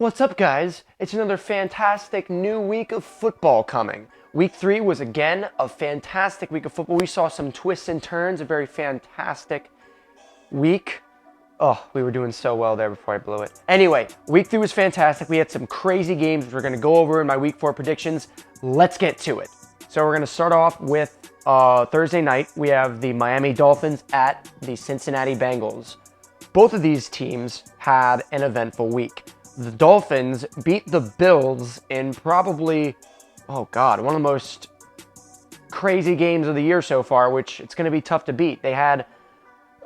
What's up, guys? It's another fantastic new week of football coming. Week 3 was again a fantastic week of football. We saw some twists and turns, a very fantastic week. Oh, we were doing so well there before I blew it. Anyway, week 3 was fantastic. We had some crazy games which we're going to go over in my week 4 predictions. Let's get to it. So we're going to start off with Thursday night. We have the Miami Dolphins at the Cincinnati Bengals. Both of these teams had an eventful week. The Dolphins beat the Bills in probably, one of the most crazy games of the year so far, which it's going to be tough to beat. They had,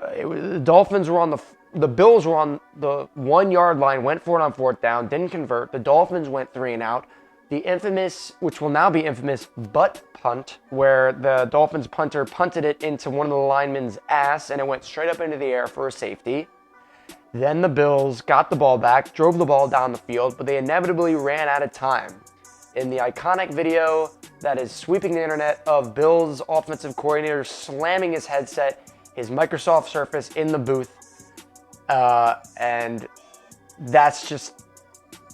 the Dolphins were on the Bills were on the 1 yard line, went for it on fourth down, didn't convert. The Dolphins went 3 and out. The infamous, which will now be infamous, butt punt, where the Dolphins punter punted it into one of the linemen's ass and it went straight up into the air for a safety. Then the Bills got the ball back, drove the ball down the field, but they inevitably ran out of time. In the iconic video that is sweeping the internet of Bills offensive coordinator slamming his headset, his Microsoft Surface in the booth, and that's just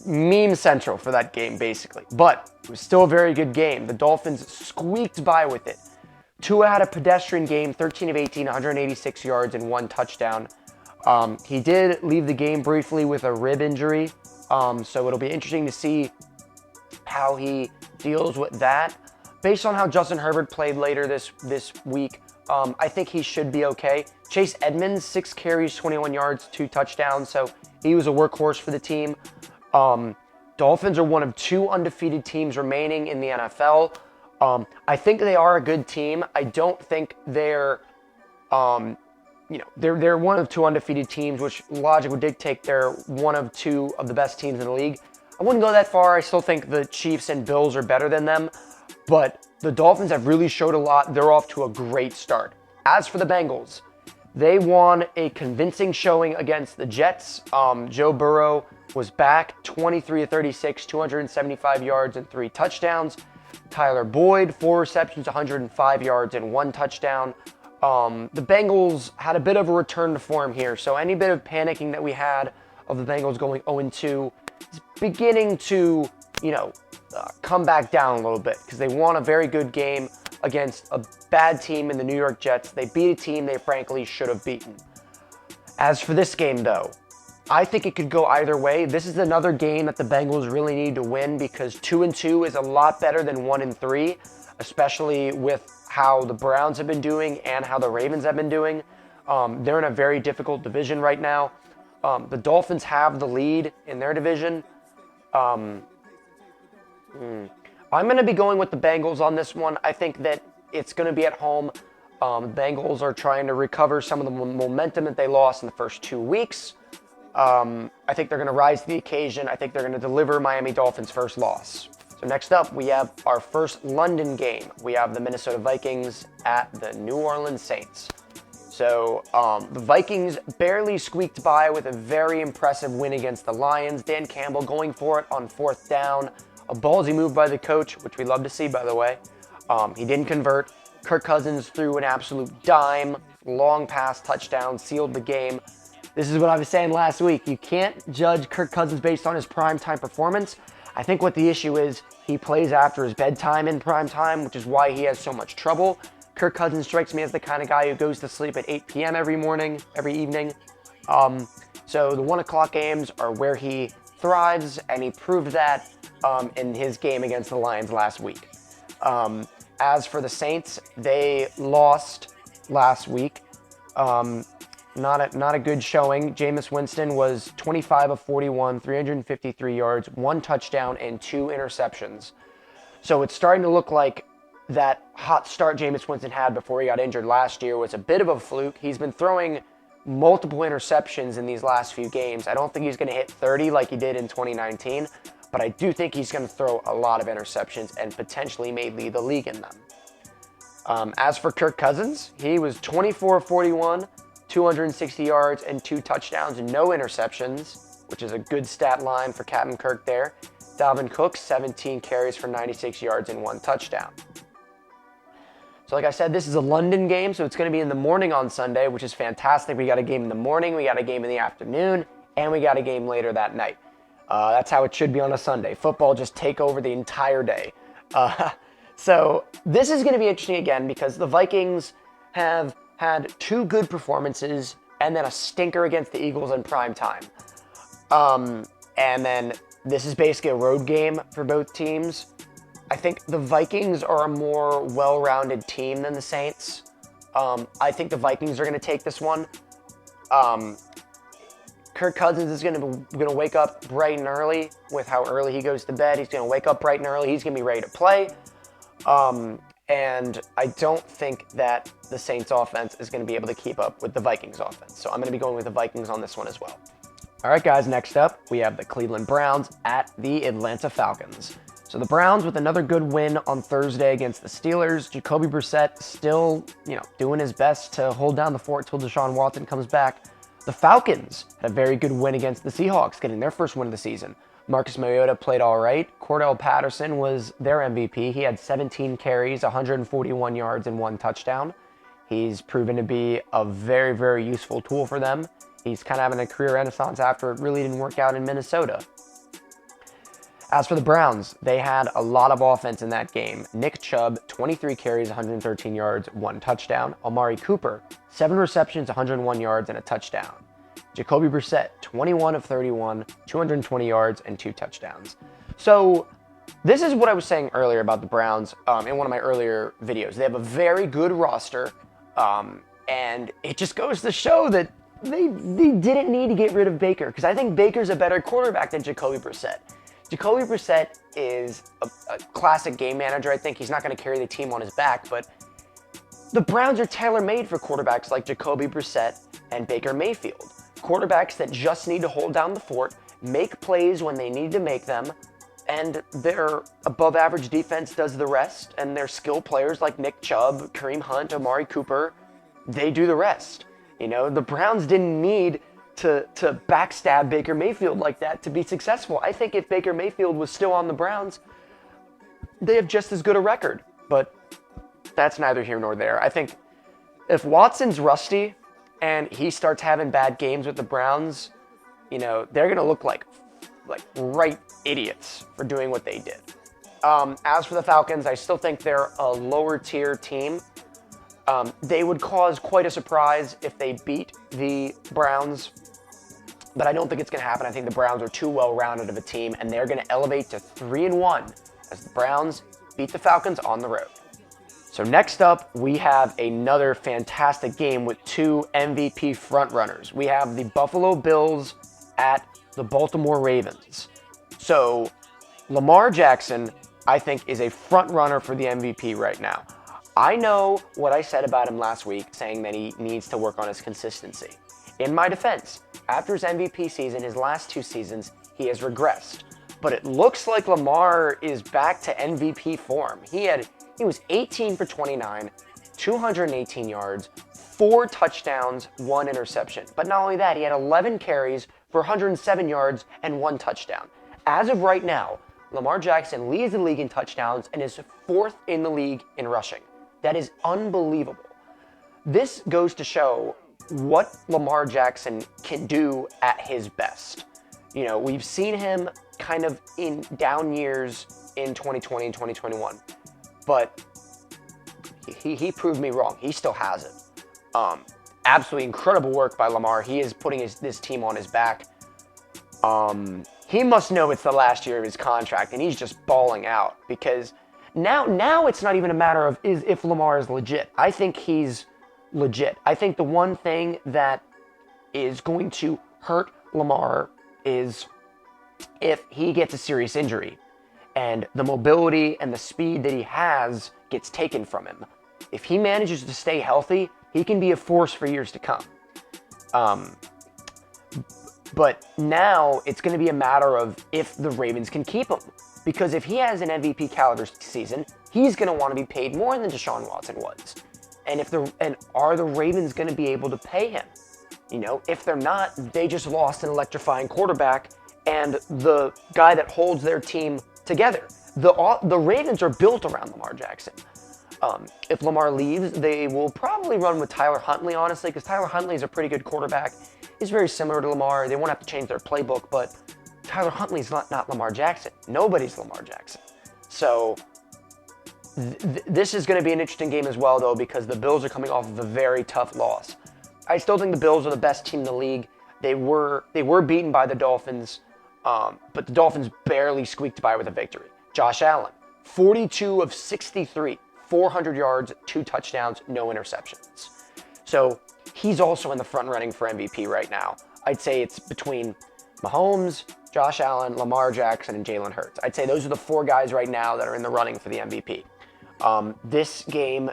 meme central for that game, basically. But it was still a very good game. The Dolphins squeaked by with it. Tua had a pedestrian game, 13 of 18, 186 yards and 1 touchdown. He did leave the game briefly with a rib injury, so it'll be interesting to see how he deals with that. Based on how Justin Herbert played later this week, I think he should be okay. Chase Edmonds, 6 carries, 21 yards, 2 touchdowns, so he was a workhorse for the team. Dolphins are one of 2 undefeated teams remaining in the NFL. I think they are a good team. I don't think they're they're one of 2 undefeated teams, which logic would dictate they're one of 2 of the best teams in the league. I wouldn't go that far. I still think the Chiefs and Bills are better than them, but the Dolphins have really showed a lot. They're off to a great start. As for the Bengals, they won a convincing showing against the Jets. Joe Burrow was back, 23 of 36, 275 yards and 3 touchdowns. Tyler Boyd, 4 receptions, 105 yards and 1 touchdown. The Bengals had a bit of a return to form here, so any bit of panicking that we had of the Bengals going 0-2 is beginning to, come back down a little bit because they won a very good game against a bad team in the New York Jets. They beat a team they frankly should have beaten. As for this game, though, I think it could go either way. This is another game that the Bengals really need to win because 2-2 is a lot better than 1-3, especially with how the Browns have been doing and how the Ravens have been doing. They're in a very difficult division right now. The Dolphins have the lead in their division. I'm going to be going with the Bengals on this one. I think that it's going to be at home. Bengals are trying to recover some of the momentum that they lost in the first 2 weeks. I think they're going to rise to the occasion. I think they're going to deliver Miami Dolphins' first loss. So next up, we have our first London game. We have the Minnesota Vikings at the New Orleans Saints. So the Vikings barely squeaked by with a very impressive win against the Lions. Dan Campbell going for it on fourth down. A ballsy move by the coach, which we love to see, by the way. He didn't convert. Kirk Cousins threw an absolute dime. Long pass, touchdown, sealed the game. This is what I was saying last week. You can't judge Kirk Cousins based on his primetime performance. I think what the issue is, he plays after his bedtime in prime time, which is why he has so much trouble. Kirk Cousins strikes me as the kind of guy who goes to sleep at 8 p.m. every evening. So the 1 o'clock games are where he thrives, and he proved that in his game against the Lions last week. As for the Saints, they lost last week. Not a good showing. Jameis Winston was 25 of 41, 353 yards, 1 touchdown, and 2 interceptions. So it's starting to look like that hot start Jameis Winston had before he got injured last year was a bit of a fluke. He's been throwing multiple interceptions in these last few games. I don't think he's going to hit 30 like he did in 2019, but I do think he's going to throw a lot of interceptions and potentially may lead the league in them. As for Kirk Cousins, he was 24 of 41, 260 yards and 2 touchdowns and no interceptions, which is a good stat line for Captain Kirk there. Dalvin Cook, 17 carries for 96 yards and 1 touchdown. So like I said, this is a London game, so it's going to be in the morning on Sunday, which is fantastic. We got a game in the morning, we got a game in the afternoon, and we got a game later that night. That's how it should be on a Sunday. Football just take over the entire day. So this is going to be interesting again because the Vikings have had 2 good performances and then a stinker against the Eagles in prime time. And then this is basically a road game for both teams. I think the Vikings are a more well-rounded team than the Saints. I think the Vikings are going to take this one. Kirk Cousins is going to wake up bright and early with how early he goes to bed. He's going to wake up bright and early. He's going to be ready to play. And I don't think that the Saints offense is going to be able to keep up with the Vikings offense. So I'm going to be going with the Vikings on this one as well. All right, guys, next up, we have the Cleveland Browns at the Atlanta Falcons. So the Browns with another good win on Thursday against the Steelers. Jacoby Brissett still, doing his best to hold down the fort till Deshaun Watson comes back. The Falcons had a very good win against the Seahawks, getting their first win of the season. Marcus Mariota played all right. Cordell Patterson was their MVP. He had 17 carries, 141 yards, and 1 touchdown. He's proven to be a very, very useful tool for them. He's kind of having a career renaissance after it really didn't work out in Minnesota. As for the Browns, they had a lot of offense in that game. Nick Chubb, 23 carries, 113 yards, 1 touchdown. Amari Cooper, 7 receptions, 101 yards, and a touchdown. Jacoby Brissett, 21 of 31, 220 yards, and 2 touchdowns. So this is what I was saying earlier about the Browns in one of my earlier videos. They have a very good roster, and it just goes to show that they didn't need to get rid of Baker, because I think Baker's a better quarterback than Jacoby Brissett. Jacoby Brissett is a classic game manager. I think he's not going to carry the team on his back, but the Browns are tailor-made for quarterbacks like Jacoby Brissett and Baker Mayfield. Quarterbacks that just need to hold down the fort, make plays when they need to make them, and their above-average defense does the rest, and their skill players like Nick Chubb, Kareem Hunt, Amari Cooper, they do the rest. The Browns didn't need to backstab Baker Mayfield like that to be successful. I think if Baker Mayfield was still on the Browns, they have just as good a record. But that's neither here nor there. I think if Watson's rusty and he starts having bad games with the Browns, they're going to look like right idiots for doing what they did. As for the Falcons, I still think they're a lower tier team. They would cause quite a surprise if they beat the Browns, but I don't think it's going to happen. I think the Browns are too well-rounded of a team, and they're going to elevate to 3-1 as the Browns beat the Falcons on the road. So next up, we have another fantastic game with 2 MVP frontrunners. We have the Buffalo Bills at the Baltimore Ravens. So Lamar Jackson, I think, is a frontrunner for the MVP right now. I know what I said about him last week, saying that he needs to work on his consistency. In my defense, after his MVP season, his last 2 seasons, he has regressed. But it looks like Lamar is back to MVP form. He was 18 for 29, 218 yards, 4 touchdowns, 1 interception. But not only that, he had 11 carries for 107 yards and 1 touchdown. As of right now, Lamar Jackson leads the league in touchdowns and is 4th in the league in rushing. That is unbelievable. This goes to show what Lamar Jackson can do at his best. We've seen him kind of in down years in 2020 and 2021, but he proved me wrong. He still has it. Absolutely incredible work by Lamar. He is putting this team on his back. He must know it's the last year of his contract, and he's just balling out because now it's not even a matter of if Lamar is legit. I think he's legit. I think the one thing that is going to hurt Lamar is if he gets a serious injury and the mobility and the speed that he has gets taken from him. If he manages to stay healthy, he can be a force for years to come. But now it's going to be a matter of if the Ravens can keep him. Because if he has an MVP caliber season, he's going to want to be paid more than Deshaun Watson was. And are the Ravens going to be able to pay him? If they're not, they just lost an electrifying quarterback and the guy that holds their team together. The Ravens are built around Lamar Jackson. If Lamar leaves, they will probably run with Tyler Huntley, honestly, because Tyler Huntley is a pretty good quarterback. He's very similar to Lamar. They won't have to change their playbook, but Tyler Huntley's not Lamar Jackson. Nobody's Lamar Jackson. So this is going to be an interesting game as well, though, because the Bills are coming off of a very tough loss. I still think the Bills are the best team in the league. They were beaten by the Dolphins, but the Dolphins barely squeaked by with a victory. Josh Allen, 42 of 63, 400 yards, 2 touchdowns, no interceptions. So he's also in the front running for MVP right now. I'd say it's between Mahomes, Josh Allen, Lamar Jackson, and Jalen Hurts. I'd say those are the 4 guys right now that are in the running for the MVP. This game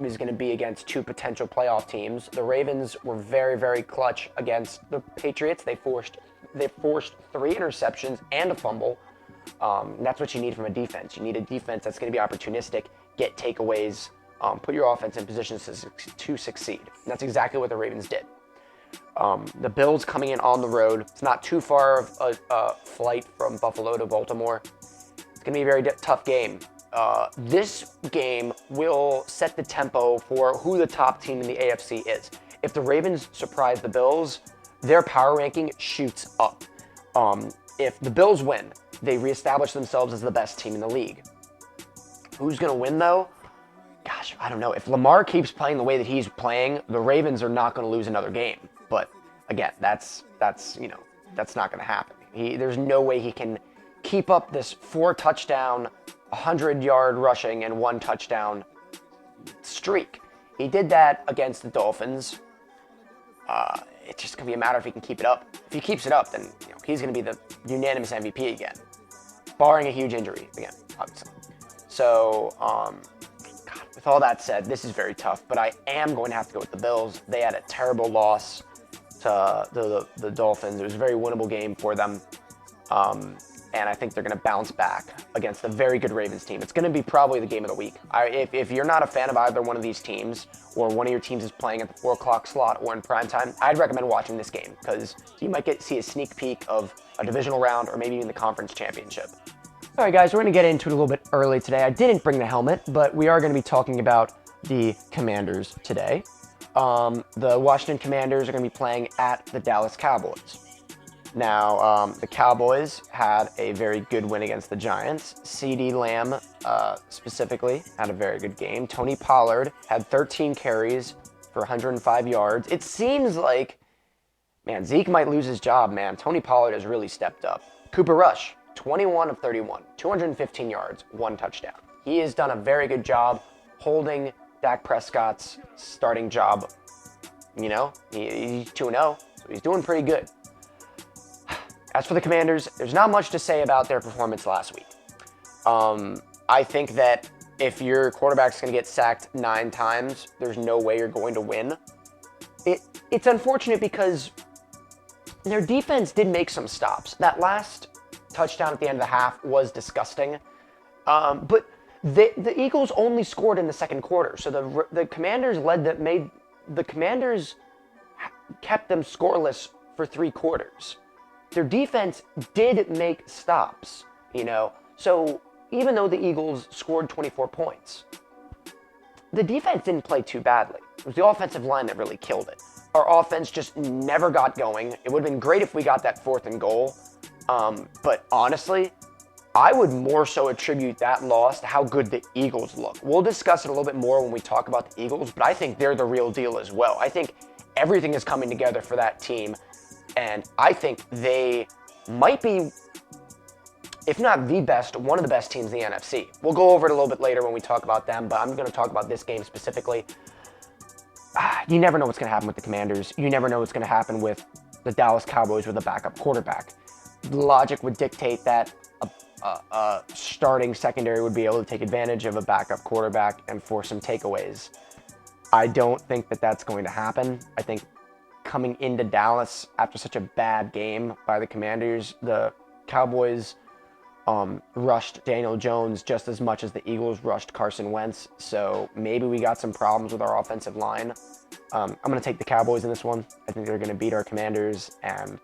is going to be against 2 potential playoff teams. The Ravens were very, very clutch against the Patriots. They forced 3 interceptions and a fumble. And that's what you need from a defense. You need a defense that's going to be opportunistic, get takeaways, put your offense in positions to succeed. And that's exactly what the Ravens did. The Bills coming in on the road. It's not too far of a flight from Buffalo to Baltimore. It's going to be a very tough game. This game will set the tempo for who the top team in the AFC is. If the Ravens surprise the Bills, their power ranking shoots up. If the Bills win, they reestablish themselves as the best team in the league. Who's going to win, though? Gosh, I don't know. If Lamar keeps playing the way that he's playing, the Ravens are not going to lose another game. But again, that's not going to happen. There's no way he can keep up this 4-touchdown, 100-yard rushing and 1 touchdown streak. He did that against the Dolphins. It's just going to be a matter if he can keep it up. If he keeps it up, then he's going to be the unanimous MVP again, barring a huge injury again, obviously. So, with all that said, this is very tough, but I am going to have to go with the Bills. They had a terrible loss to the Dolphins. It was a very winnable game for them. And I think they're going to bounce back against a very good Ravens team. It's going to be probably the game of the week. If you're not a fan of either one of these teams, or one of your teams is playing at the 4 o'clock slot or in prime time, I'd recommend watching this game because you might see a sneak peek of a divisional round or maybe even the conference championship. All right, guys, we're going to get into it a little bit early today. I didn't bring the helmet, but we are going to be talking about the Commanders today. The Washington Commanders are going to be playing at the Dallas Cowboys. Now, the Cowboys had a very good win against the Giants. CeeDee Lamb, specifically, had a very good game. Tony Pollard had 13 carries for 105 yards. It seems like, man, Zeke might lose his job, man. Tony Pollard has really stepped up. Cooper Rush, 21 of 31, 215 yards, 1 touchdown. He has done a very good job holding Dak Prescott's starting job. He's 2-0, so he's doing pretty good. As for the Commanders, there's not much to say about their performance last week. I think that if your quarterback's going to get sacked 9 times, there's no way you're going to win. It's unfortunate because their defense did make some stops. That last touchdown at the end of the half was disgusting. But the Eagles only scored in the second quarter, so the Commanders the Commanders kept them scoreless for 3 quarters. Their defense did make stops, So even though the Eagles scored 24 points, the defense didn't play too badly. It was the offensive line that really killed it. Our offense just never got going. It would have been great if we got that 4th and goal. But honestly, I would more so attribute that loss to how good the Eagles look. We'll discuss it a little bit more when we talk about the Eagles, but I think they're the real deal as well. I think everything is coming together for that team. And I think they might be, if not the best, one of the best teams in the NFC. We'll go over it a little bit later when we talk about them, but I'm going to talk about this game specifically. You never know what's going to happen with the Commanders. You never know what's going to happen with the Dallas Cowboys with a backup quarterback. Logic would dictate that a starting secondary would be able to take advantage of a backup quarterback and force some takeaways. I don't think that that's going to happen. I think coming into Dallas after such a bad game by the Commanders, the Cowboys rushed Daniel Jones just as much as the Eagles rushed Carson Wentz. So maybe we got some problems with our offensive line. I'm going to take the Cowboys in this one. I think they're going to beat our Commanders. And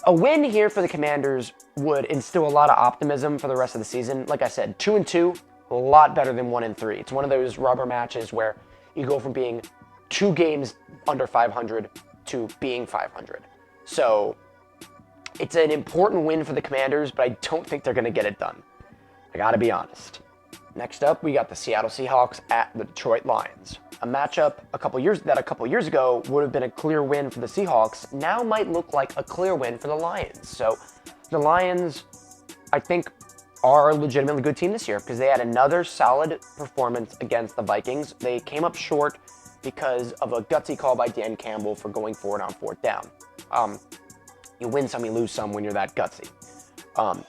a win here for the Commanders would instill a lot of optimism for the rest of the season. Like I said, 2-2, a lot better than 1-3. It's one of those rubber matches where you go from being 2 games under 500 to being 500. So It's an important win for the Commanders, but I don't think they're going to get it done. I got to be honest. Next up, we got the Seattle Seahawks at the Detroit Lions. A matchup a couple years ago would have been a clear win for the Seahawks, now might look like a clear win for the Lions. So the Lions, I think, are a legitimately good team this year because they had another solid performance against the Vikings. They came up short because of a gutsy call by Dan Campbell for going for it on fourth down. You win some, you lose some when you're that gutsy.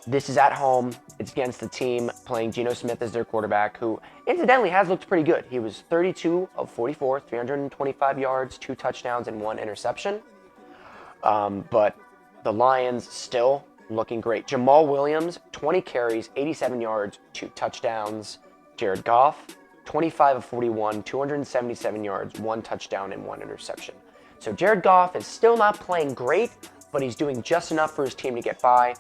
This is at home. It's against the team playing Geno Smith as their quarterback, who incidentally has looked pretty good. He was 32 of 44, 325 yards, 2 touchdowns, and 1 interception. But the Lions still looking great. Jamal Williams, 20 carries, 87 yards, 2 touchdowns. Jared Goff, 25 of 41, 277 yards, 1 touchdown, and 1 interception. So Jared Goff is still not playing great, but he's doing just enough for his team to get by.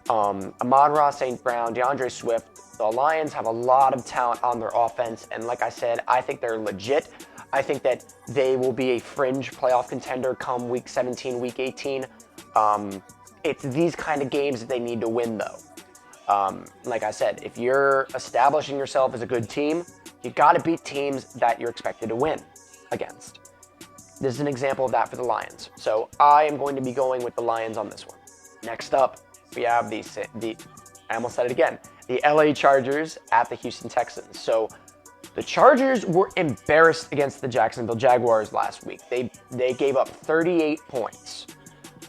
Amon-Ra St. Brown, DeAndre Swift, the Lions have a lot of talent on their offense, and like I said, I think they're legit. I think that they will be a fringe playoff contender come Week 17, Week 18. It's these kind of games that they need to win, though. Like I said, if you're establishing yourself as a good team, you got to beat teams that you're expected to win against. This is an example of that for the Lions. So I am going to be going with the Lions on this one. Next up, we have I almost said it again, the LA Chargers at the Houston Texans. So the Chargers were embarrassed against the Jacksonville Jaguars last week. They gave up 38 points.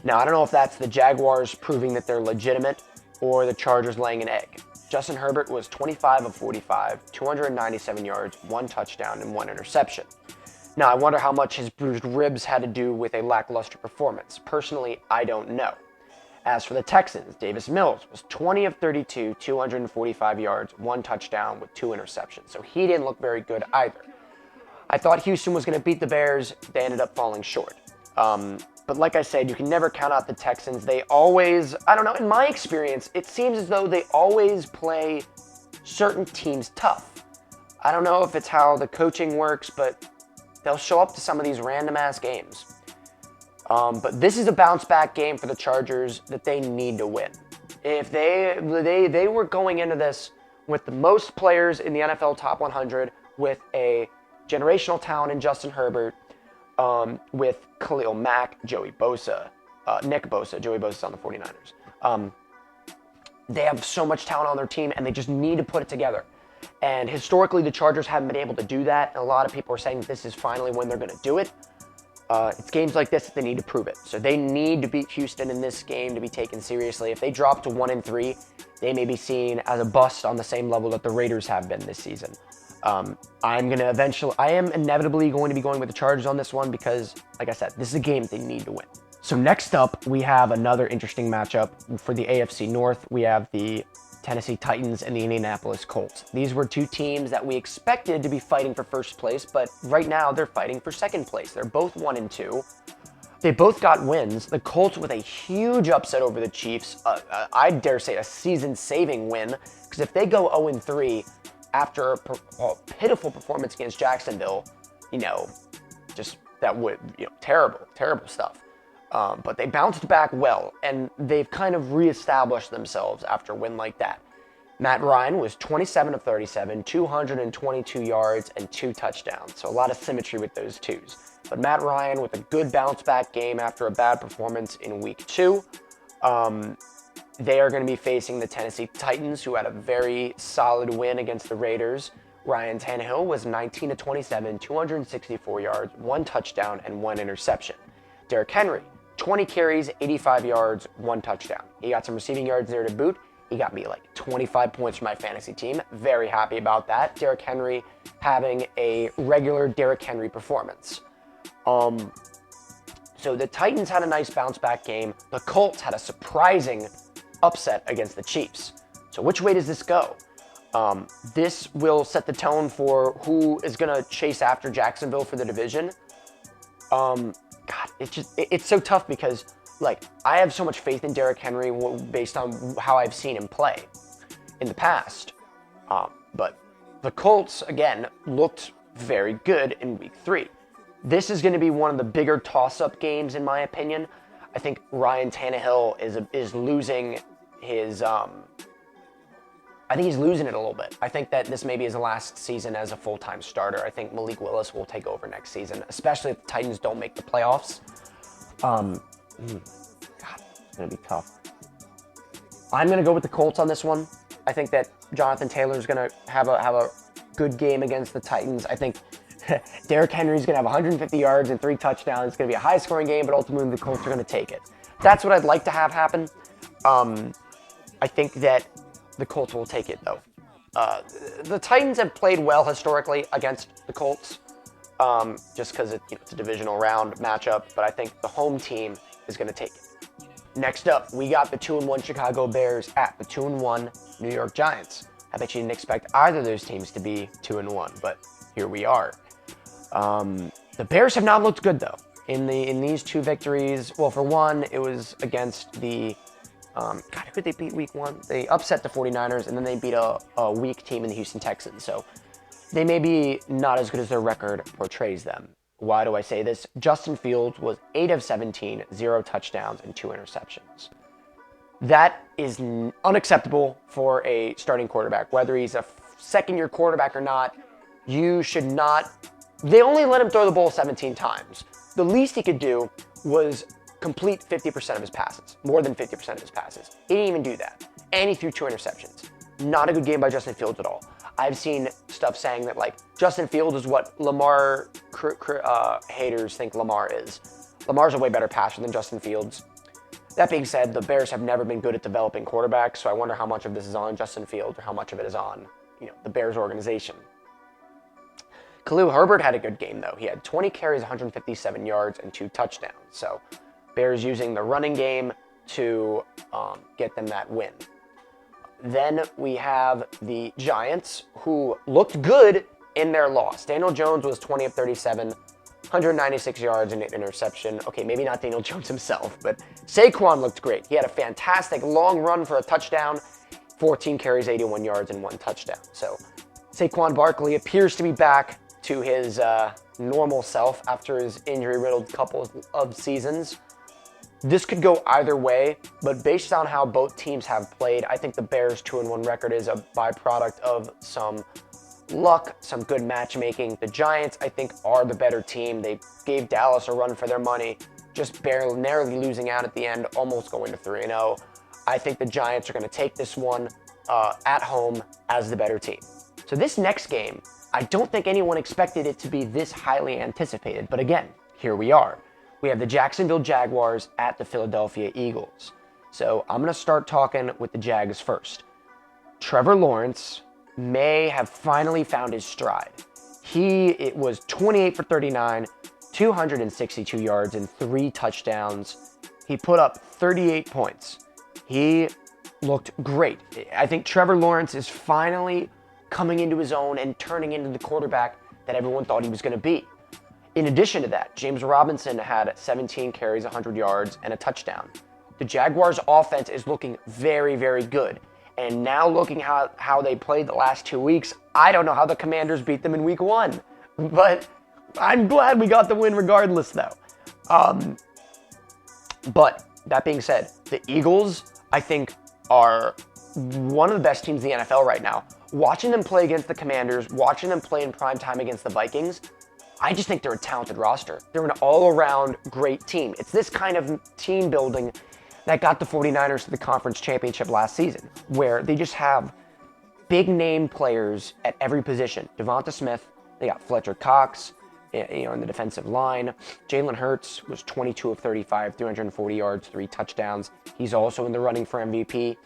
Now, I don't know if that's the Jaguars proving that they're legitimate or the Chargers laying an egg. Justin Herbert was 25 of 45, 297 yards, 1 touchdown, and 1 interception. Now, I wonder how much his bruised ribs had to do with a lackluster performance. Personally, I don't know. As for the Texans, Davis Mills was 20 of 32, 245 yards, 1 touchdown with 2 interceptions. So he didn't look very good either. I thought Houston was going to beat the Bears. They ended up falling short. But like I said, you can never count out the Texans. They always, I don't know, in my experience, it seems as though they always play certain teams tough. I don't know if it's how the coaching works, but they'll show up to some of these random-ass games. But this is a bounce-back game for the Chargers that they need to win. If they were going into this with the most players in the NFL top 100, with a generational talent in Justin Herbert, with Khalil Mack, Joey Bosa, Nick Bosa. Joey Bosa's on the 49ers. They have so much talent on their team, and they just need to put it together. And historically, the Chargers haven't been able to do that. And a lot of people are saying this is finally when they're going to do it. It's games like this that they need to prove it. So they need to beat Houston in this game to be taken seriously. If they drop to 1-3, they may be seen as a bust on the same level that the Raiders have been this season. I am inevitably going to be going with the Chargers on this one because, like I said, this is a game they need to win. So next up, we have another interesting matchup for the AFC North. We have the Tennessee Titans and the Indianapolis Colts. These were two teams that we expected to be fighting for first place, but right now they're fighting for second place. They're both 1-2. They both got wins. The Colts with a huge upset over the Chiefs. I dare say a season-saving win, because if they go 0-3 after a pitiful performance against Jacksonville, terrible stuff. But they bounced back well, and they've kind of reestablished themselves after a win like that. Matt Ryan was 27 of 37, 222 yards, and 2 touchdowns. So a lot of symmetry with those twos. But Matt Ryan with a good bounce-back game after a bad performance in Week 2. They are going to be facing the Tennessee Titans, who had a very solid win against the Raiders. Ryan Tannehill was 19 of 27, 264 yards, 1 touchdown, and 1 interception. Derrick Henry, 20 carries, 85 yards, 1 touchdown. He got some receiving yards there to boot. He got me like 25 points for my fantasy team. Very happy about that. Derrick Henry having a regular Derrick Henry performance. So the Titans had a nice bounce-back game. The Colts had a surprising upset against the Chiefs. So which way does this go? This will set the tone for who is going to chase after Jacksonville for the division. It's so tough because, I have so much faith in Derrick Henry based on how I've seen him play in the past. But the Colts, again, looked very good in Week 3. This is going to be one of the bigger toss-up games, in my opinion. I think Ryan Tannehill is losing his. I think he's losing it a little bit. I think that this maybe is the last season as a full-time starter. I think Malik Willis will take over next season, especially if the Titans don't make the playoffs. God, it's gonna be tough. I'm gonna go with the Colts on this one. I think that Jonathan Taylor is gonna have a good game against the Titans. I think Derrick Henry's gonna have 150 yards and 3 touchdowns. It's gonna be a high-scoring game, but ultimately the Colts are gonna take it. That's what I'd like to have happen. I think that the Colts will take it, though. The Titans have played well historically against the Colts, just because it's a divisional round matchup, but I think the home team is going to take it. Next up, we got the 2-1 Chicago Bears at the 2-1 New York Giants. I bet you didn't expect either of those teams to be 2-1, but here we are. The Bears have not looked good, though, in these 2 victories. Well, for one, it was against the God, who did they beat week 1? They upset the 49ers, and then they beat a weak team in the Houston Texans. So they may be not as good as their record portrays them. Why do I say this? Justin Fields was 8 of 17, 0 touchdowns, and 2 interceptions. That is unacceptable for a starting quarterback. Whether he's a second-year quarterback or not, you should not. They only let him throw the ball 17 times. The least he could do was complete 50% of his passes, more than 50% of his passes. He didn't even do that. And he threw 2 interceptions. Not a good game by Justin Fields at all. I've seen stuff saying that, like, Justin Fields is what Lamar haters think Lamar is. Lamar's a way better passer than Justin Fields. That being said, the Bears have never been good at developing quarterbacks, so I wonder how much of this is on Justin Fields or how much of it is on, the Bears organization. Khalil Herbert had a good game, though. He had 20 carries, 157 yards, and 2 touchdowns. So Bears using the running game to get them that win. Then we have the Giants, who looked good in their loss. Daniel Jones was 20 of 37, 196 yards and an interception. Okay, maybe not Daniel Jones himself, but Saquon looked great. He had a fantastic long run for a touchdown, 14 carries, 81 yards, and 1 touchdown. So Saquon Barkley appears to be back to his normal self after his injury-riddled couple of seasons. This could go either way, but based on how both teams have played, I think the Bears' 2-1 record is a byproduct of some luck, some good matchmaking. The Giants, I think, are the better team. They gave Dallas a run for their money, just narrowly losing out at the end, almost going to 3-0. I think the Giants are going to take this one at home as the better team. So this next game, I don't think anyone expected it to be this highly anticipated, but again, here we are. We have the Jacksonville Jaguars at the Philadelphia Eagles. So I'm going to start talking with the Jags first. Trevor Lawrence may have finally found his stride. It was 28 for 39, 262 yards, and 3 touchdowns. He put up 38 points. He looked great. I think Trevor Lawrence is finally coming into his own and turning into the quarterback that everyone thought he was going to be. In addition to that, James Robinson had 17 carries, 100 yards, and a touchdown. The Jaguars' offense is looking very, very good. And now looking how they played the last 2 weeks, I don't know how the Commanders beat them in week 1. But I'm glad we got the win regardless, though. But that being said, the Eagles, I think, are one of the best teams in the NFL right now. Watching them play against the Commanders, watching them play in prime time against the Vikings, I just think they're a talented roster. They're an all-around great team. It's this kind of team building that got the 49ers to the conference championship last season, where they just have big-name players at every position. Devonta Smith, they got Fletcher Cox, in the defensive line. Jalen Hurts was 22 of 35, 340 yards, 3 touchdowns. He's also in the running for MVP.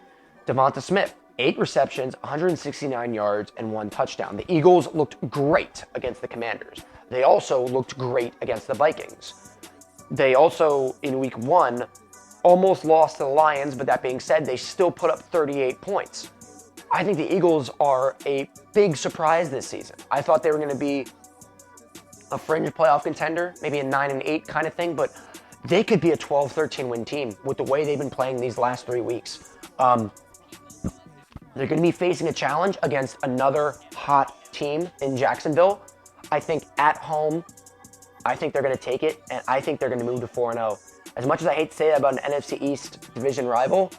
Devonta Smith, 8 receptions, 169 yards, and 1 touchdown. The Eagles looked great against the Commanders. They also looked great against the Vikings. They also, in week 1, almost lost to the Lions, but that being said, they still put up 38 points. I think the Eagles are a big surprise this season. I thought they were going to be a fringe playoff contender, maybe a 9-8 kind of thing, but they could be a 12-13 win team with the way they've been playing these last 3 weeks. They're going to be facing a challenge against another hot team in Jacksonville. I think at home, I think they're going to take it, and I think they're going to move to 4-0. As much as I hate to say that about an NFC East division rival,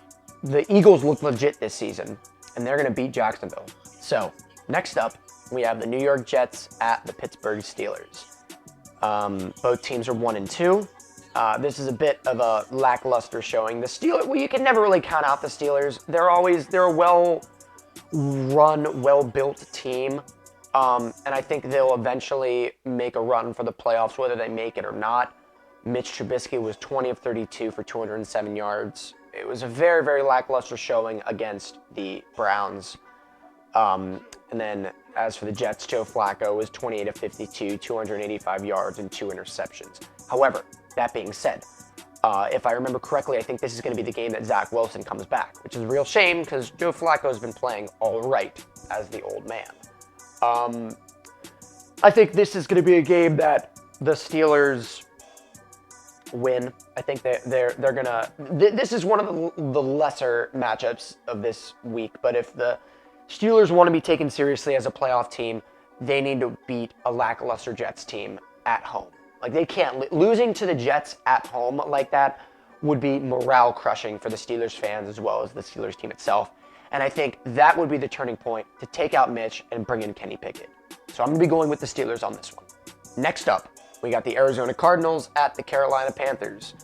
the Eagles look legit this season, and they're going to beat Jacksonville. So, next up, we have the New York Jets at the Pittsburgh Steelers. Both teams are 1-2. This is a bit of a lackluster showing. The Steelers, well, you can never really count out the Steelers. They're a well-run, well-built team. And I think they'll eventually make a run for the playoffs, whether they make it or not. Mitch Trubisky was 20 of 32 for 207 yards. It was a very, very lackluster showing against the Browns. And then as for the Jets, Joe Flacco was 28 of 52, 285 yards, and 2 interceptions. However, that being said, if I remember correctly, I think this is going to be the game that Zach Wilson comes back, which is a real shame because Joe Flacco has been playing all right as the old man. I think this is going to be a game that the Steelers win. I think they're gonna. This is one of the lesser matchups of this week. But if the Steelers want to be taken seriously as a playoff team, they need to beat a lackluster Jets team at home. Like they can't losing to the Jets at home like that would be morale crushing for the Steelers fans as well as the Steelers team itself. And I think that would be the turning point to take out Mitch and bring in Kenny Pickett. So I'm going to be going with the Steelers on this one. Next up, we got the Arizona Cardinals at the Carolina Panthers.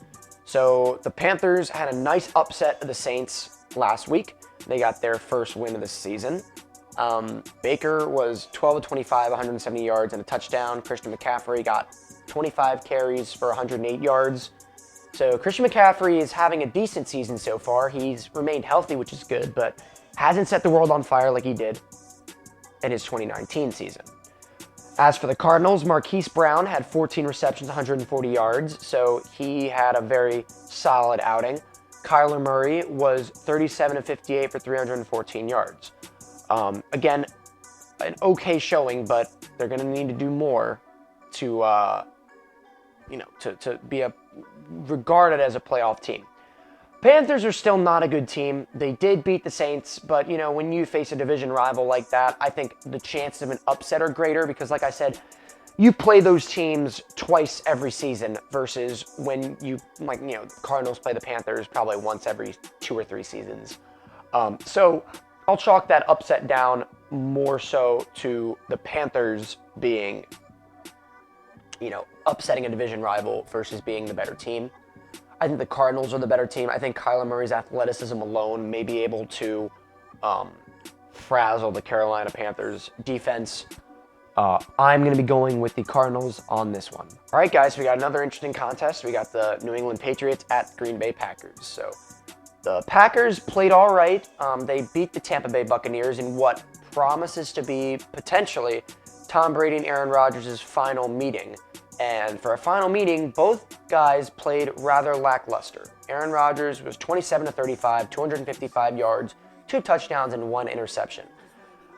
So the Panthers had a nice upset of the Saints last week. They got their first win of the season. Baker was 12 of 25, 170 yards and a touchdown. Christian McCaffrey got 25 carries for 108 yards. So Christian McCaffrey is having a decent season so far. He's remained healthy, which is good, but hasn't set the world on fire like he did in his 2019 season. As for the Cardinals, Marquise Brown had 14 receptions, 140 yards, so he had a very solid outing. Kyler Murray was 37 of 58 for 314 yards. Again, an okay showing, but they're going to need to do more to be regarded as a playoff team. Panthers are still not a good team. They did beat the Saints, but when you face a division rival like that, I think the chances of an upset are greater because, like I said, you play those teams twice every season versus when Cardinals play the Panthers probably once every 2 or 3 seasons. So I'll chalk that upset down more so to the Panthers being, upsetting a division rival versus being the better team. I think the Cardinals are the better team. I think Kyler Murray's athleticism alone may be able to frazzle the Carolina Panthers defense. I'm going to be going with the Cardinals on this one. All right, guys, we got another interesting contest. We got the New England Patriots at Green Bay Packers. So the Packers played all right. They beat the Tampa Bay Buccaneers in what promises to be potentially Tom Brady and Aaron Rodgers' final meeting. And for a final meeting, both guys played rather lackluster. Aaron Rodgers was 27 of 35, 255 yards, 2 touchdowns, and 1 interception.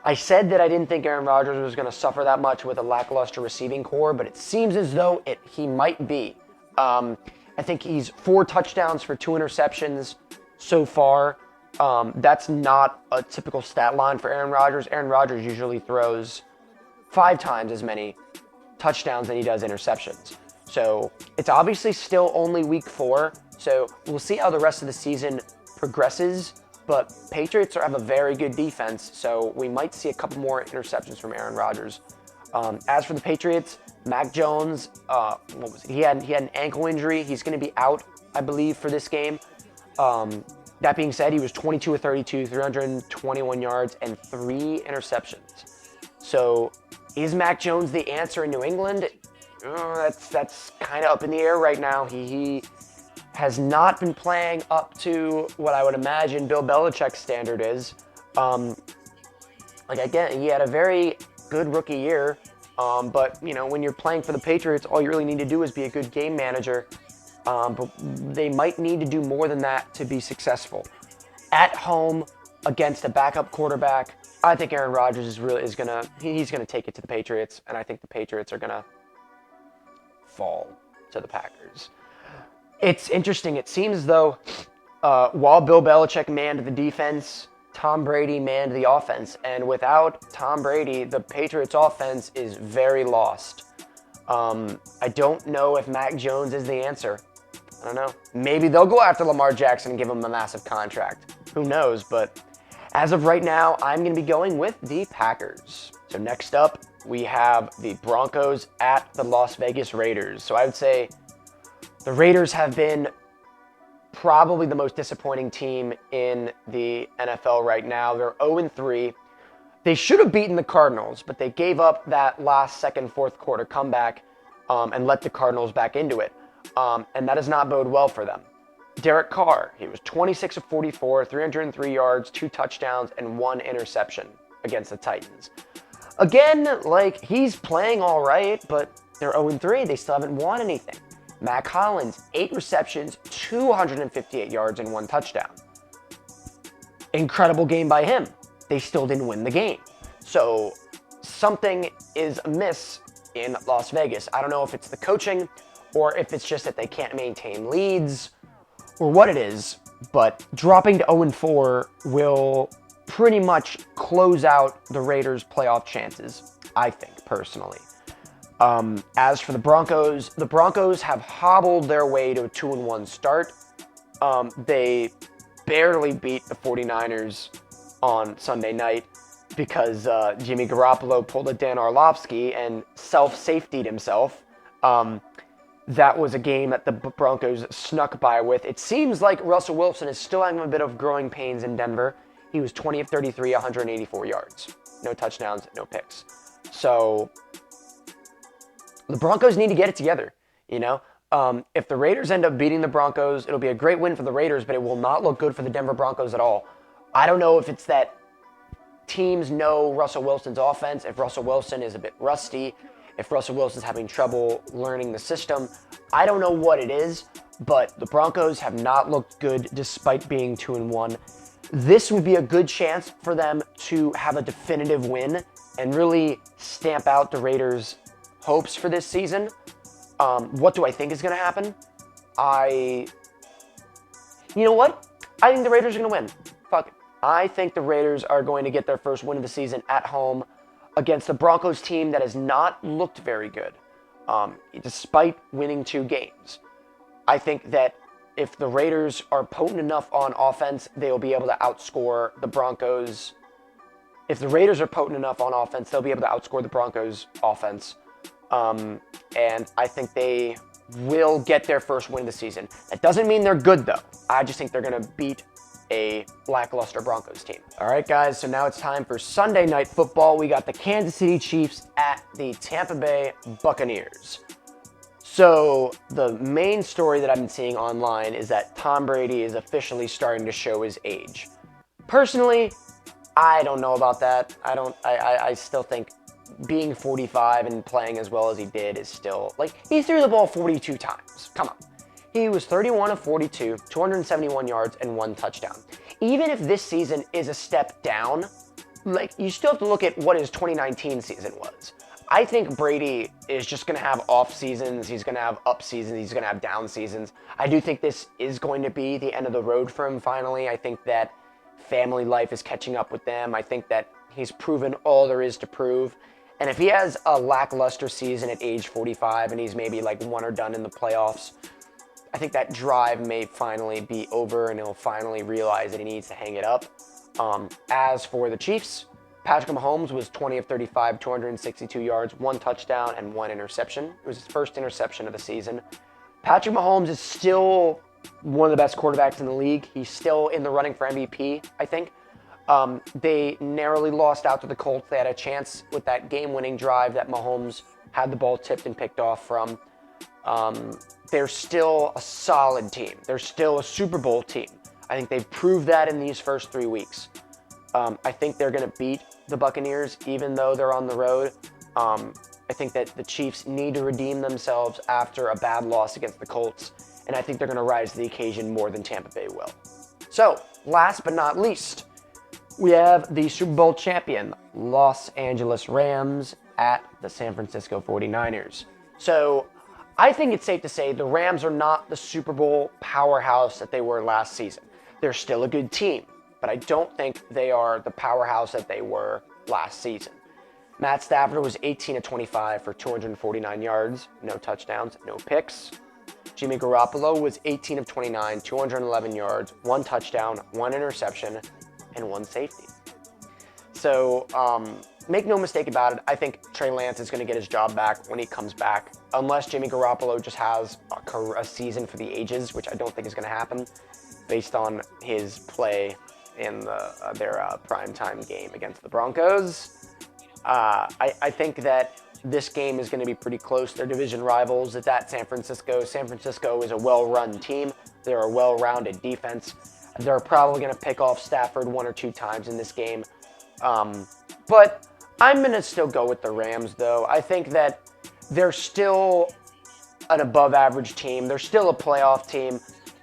I said that I didn't think Aaron Rodgers was going to suffer that much with a lackluster receiving core, but it seems as though he might be. I think he's 4 touchdowns for 2 interceptions so far. That's not a typical stat line for Aaron Rodgers. Aaron Rodgers usually throws 5 times as many touchdowns than he does interceptions. So it's obviously still only week 4. So we'll see how the rest of the season progresses. But Patriots have a very good defense, so we might see a couple more interceptions from Aaron Rodgers. As for the Patriots, Mac Jones, He had an ankle injury. He's going to be out, I believe, for this game. That being said, he was 22 of 32, 321 yards, and 3 interceptions. So is Mac Jones the answer in New England? That's kind of up in the air right now. He has not been playing up to what I would imagine Bill Belichick's standard is. Again, he had a very good rookie year, but when you're playing for the Patriots, all you really need to do is be a good game manager. But they might need to do more than that to be successful. At home against a backup quarterback, I think Aaron Rodgers he's gonna take it to the Patriots, and I think the Patriots are gonna fall to the Packers. It's interesting. It seems as though while Bill Belichick manned the defense, Tom Brady manned the offense, and without Tom Brady, the Patriots offense is very lost. I don't know if Mac Jones is the answer. I don't know. Maybe they'll go after Lamar Jackson and give him a massive contract. Who knows? But as of right now, I'm going to be going with the Packers. So next up, we have the Broncos at the Las Vegas Raiders. So I would say the Raiders have been probably the most disappointing team in the NFL right now. They're 0-3. They should have beaten the Cardinals, but they gave up that last second, fourth quarter comeback and let the Cardinals back into it. And that does not bode well for them. Derek Carr, he was 26 of 44, 303 yards, 2 touchdowns, and 1 interception against the Titans. Again, he's playing all right, but they're 0-3. They still haven't won anything. Mac Hollins, 8 receptions, 258 yards, and 1 touchdown. Incredible game by him. They still didn't win the game. So something is amiss in Las Vegas. I don't know if it's the coaching or if it's just that they can't maintain leads or what it is, but dropping to 0-4 will pretty much close out the Raiders' playoff chances, I think, personally. As for the Broncos have hobbled their way to a 2-1 start. They barely beat the 49ers on Sunday night because Jimmy Garoppolo pulled a Dan Orlovsky and self-safetied himself. That was a game that the Broncos snuck by with. It seems like Russell Wilson is still having a bit of growing pains in Denver. He was 20 of 33, 184 yards. No touchdowns, no picks. So the Broncos need to get it together, you know? If the Raiders end up beating the Broncos, it'll be a great win for the Raiders, but it will not look good for the Denver Broncos at all. I don't know if it's that teams know Russell Wilson's offense, if Russell Wilson is a bit rusty, if Russell Wilson's having trouble learning the system. I don't know what it is, but the Broncos have not looked good despite being 2-1. This would be a good chance for them to have a definitive win and really stamp out the Raiders' hopes for this season. What do I think is going to happen? You know what? I think the Raiders are going to win. Fuck it. I think the Raiders are going to get their first win of the season at home against the Broncos team that has not looked very good, despite winning 2 games. I think that if the Raiders are potent enough on offense, they will be able to outscore the Broncos. If the Raiders are potent enough on offense, they'll be able to outscore the Broncos' offense. And I think they will get their first win of the season. That doesn't mean they're good, though. I just think they're going to beat a lackluster Broncos team. All right, guys, so now it's time for Sunday Night Football. We got the Kansas City Chiefs at the Tampa Bay Buccaneers. So the main story that I've been seeing online is that Tom Brady is officially starting to show his age. Personally, I don't know about that. I still think being 45 and playing as well as he did is still, he threw the ball 42 times. Come on. He was 31 of 42, 271 yards, and 1 touchdown. Even if this season is a step down, you still have to look at what his 2019 season was. I think Brady is just going to have off seasons. He's going to have up seasons. He's going to have down seasons. I do think this is going to be the end of the road for him finally. I think that family life is catching up with them. I think that he's proven all there is to prove. And if he has a lackluster season at age 45 and he's maybe one or done in the playoffs, I think that drive may finally be over and he'll finally realize that he needs to hang it up. As for the Chiefs, Patrick Mahomes was 20 of 35, 262 yards, 1 touchdown, and 1 interception. It was his first interception of the season. Patrick Mahomes is still one of the best quarterbacks in the league. He's still in the running for MVP, I think. They narrowly lost out to the Colts. They had a chance with that game-winning drive that Mahomes had the ball tipped and picked off from. They're still a solid team. They're still a Super Bowl team. I think they've proved that in these first 3 weeks. I think they're going to beat the Buccaneers even though they're on the road. I think that the Chiefs need to redeem themselves after a bad loss against the Colts, and I think they're going to rise to the occasion more than Tampa Bay will. So, last but not least, we have the Super Bowl champion, Los Angeles Rams, at the San Francisco 49ers. So, I think it's safe to say the Rams are not the Super Bowl powerhouse that they were last season. They're still a good team, but I don't think they are the powerhouse that they were last season. Matt Stafford was 18 of 25 for 249 yards, no touchdowns, no picks. Jimmy Garoppolo was 18 of 29, 211 yards, 1 touchdown, 1 interception, and 1 safety. So make no mistake about it, I think Trey Lance is going to get his job back when he comes back, unless Jimmy Garoppolo just has a season for the ages, which I don't think is going to happen based on his play in their primetime game against the Broncos. I think that this game is going to be pretty close. They're division rivals. It's at San Francisco. San Francisco is a well-run team. They're a well-rounded defense. They're probably going to pick off Stafford 1 or 2 times in this game. But I'm going to still go with the Rams, though. I think that they're still an above-average team. They're still a playoff team.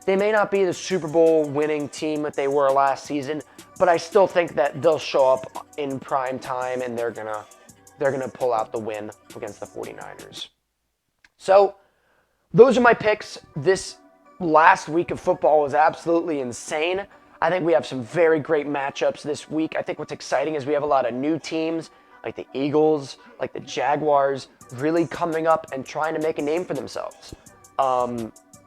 They may not be the Super Bowl winning team that they were last season, but I still think that they'll show up in prime time and they're gonna pull out the win against the 49ers. So those are my picks. This last week of football was absolutely insane. I think we have some very great matchups this week. I think what's exciting is we have a lot of new teams like the Eagles, like the Jaguars, really coming up and trying to make a name for themselves.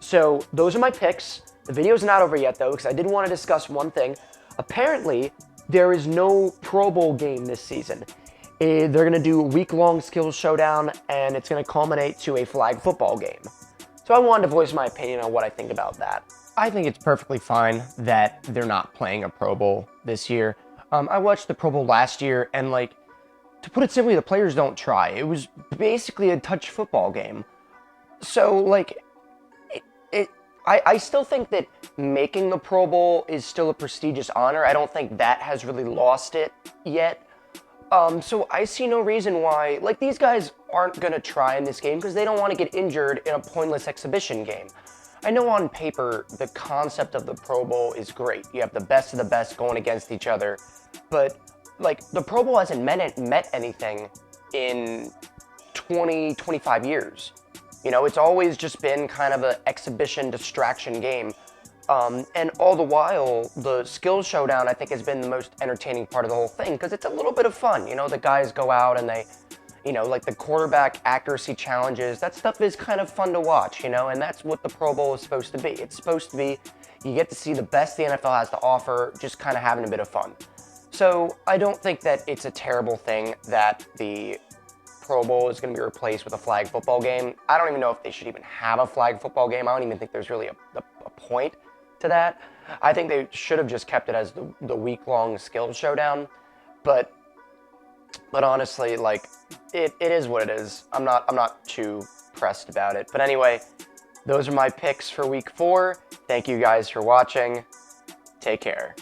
So those are my picks. The video's not over yet, though, because I did want to discuss one thing. Apparently, there is no Pro Bowl game this season. They're going to do a week-long skills showdown, and it's going to culminate to a flag football game. So I wanted to voice my opinion on what I think about that. I think it's perfectly fine that they're not playing a Pro Bowl this year. I watched the Pro Bowl last year, and, to put it simply, the players don't try. It was basically a touch football game. So, I still think that making the Pro Bowl is still a prestigious honor. I don't think that has really lost it yet. So I see no reason why, these guys aren't going to try in this game because they don't want to get injured in a pointless exhibition game. I know on paper the concept of the Pro Bowl is great. You have the best of the best going against each other. But, the Pro Bowl hasn't met anything in 20, 25 years. It's always just been kind of an exhibition distraction game. And all the while, the skills showdown, I think, has been the most entertaining part of the whole thing because it's a little bit of fun. The guys go out and they, the quarterback accuracy challenges. That stuff is kind of fun to watch, and that's what the Pro Bowl is supposed to be. It's supposed to be, you get to see the best the NFL has to offer, just kind of having a bit of fun. So I don't think that it's a terrible thing that the Pro Bowl is going to be replaced with a flag football game. I don't even know if they should even have a flag football game. I don't even think there's really a point to that. I think they should have just kept it as the week-long skills showdown. But honestly, it is what it is. I'm not too pressed about it. But anyway, those are my picks for week 4. Thank you guys for watching. Take care.